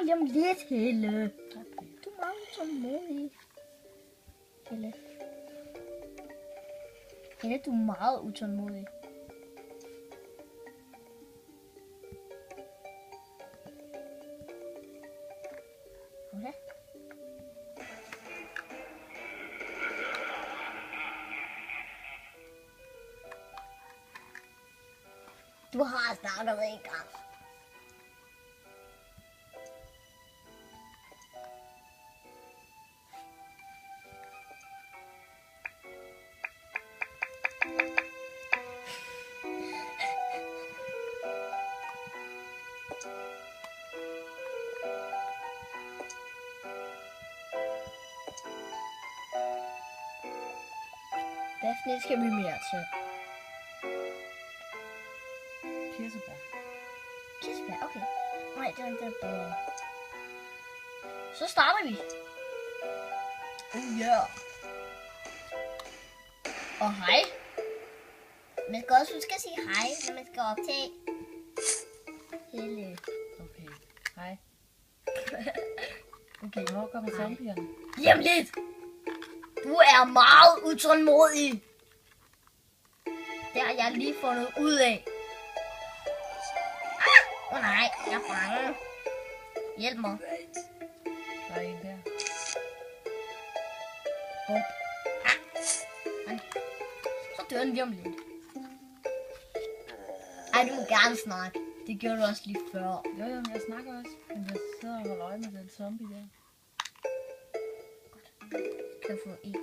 lige om lidt, Helle. Du er meget utålmodig. Helle. Helle, du er meget utålmodig. Okay. Du har startet en gang. Hvad skal vi mere til? Kirsebær. Kirsebær, okay. Nej, det er bedre. Så starter vi. Ja. Og hej. Man skal også huske at sige hej, når man skal optage. Helle. Okay, hej. Okay, hvor kommer zombierne? Lige om lidt. Du er meget utålmodig. Det har jeg lige fundet ud af. Nej, jeg er bange. Hjælp mig. Der er en der. Bum. Så dør den lige om lidt. Ej, du må gerne snakke. Det gjorde du også lige før. Jo, men jeg snakker også. Men jeg sidder og holder øje med den zombie der. Kan jeg få en?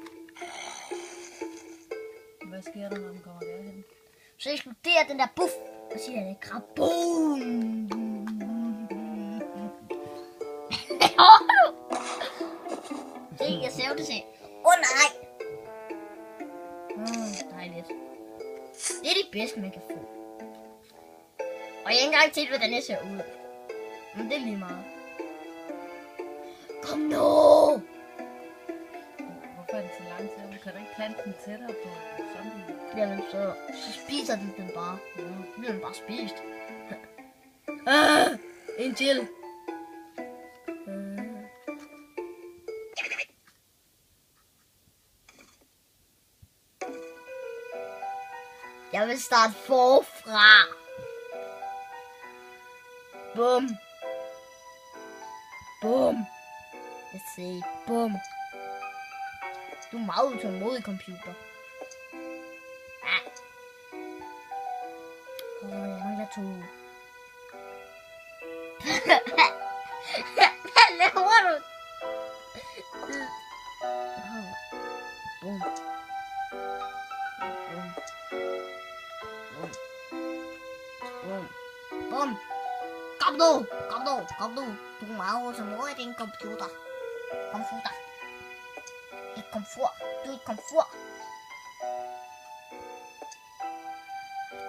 Hvad sker der, når den kommer derhen? Så eksploderer den der buff. Og siger det kraboom. Se, jeg ser det se. Nej. Dejligt. Det er det bedste, man kan få. Og jeg har ikke engang set, hvordan det ser ud. Men det er lige meget. Kom nu! Hvorfor er den så lang tid? Kan du ikke plante den tættere på zombie? Jamen, så spiser den bare. Ja, så bliver den bare spist. En til. Jeg vil starte forfra. Bum. Bum. Jeg siger bum. Du er meget utålmodig, computer. Jeg mangler 2. Hvad laver du? Bum. Bum. Bum. Kom nu. Du er meget utålmodig, din computer. Computer. Et komfur. Du er et komfur.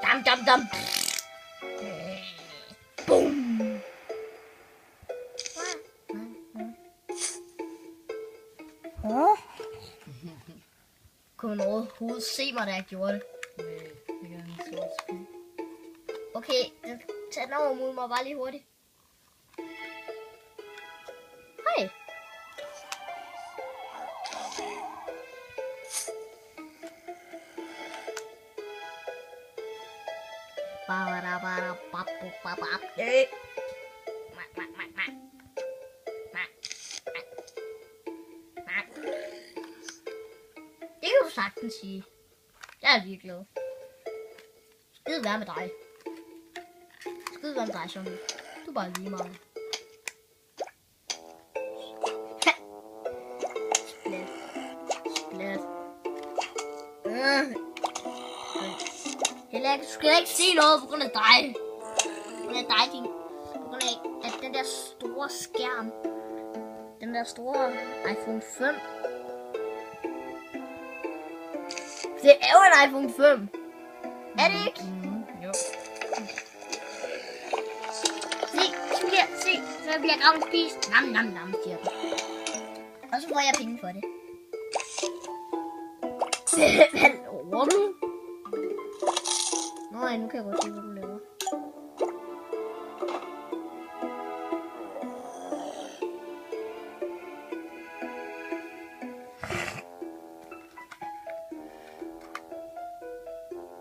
Dam. Boom. Kunne man overhovedet se mig, da jeg gjorde det? Nej, det er en sort skid. Okay, tag den over mod mig bare lige hurtigt. Hej. Det kan du sagtens sige. Jeg er ligeglad. Skide være med dig. Skide være med dig, zombie. Du er bare lige meget. Splat. Helle, du skal ikke sige noget på grund af dig. På grund af dig, på grund af at den der store skærm. Den der store iPhone 5. Det er jo en iPhone 5. Er det ikke? Jo. Se, så bliver graven spist. Nam, siger den. Og så får jeg penge for det. Hvad laver du? Nej, nu kan jeg godt se, hvad du laver.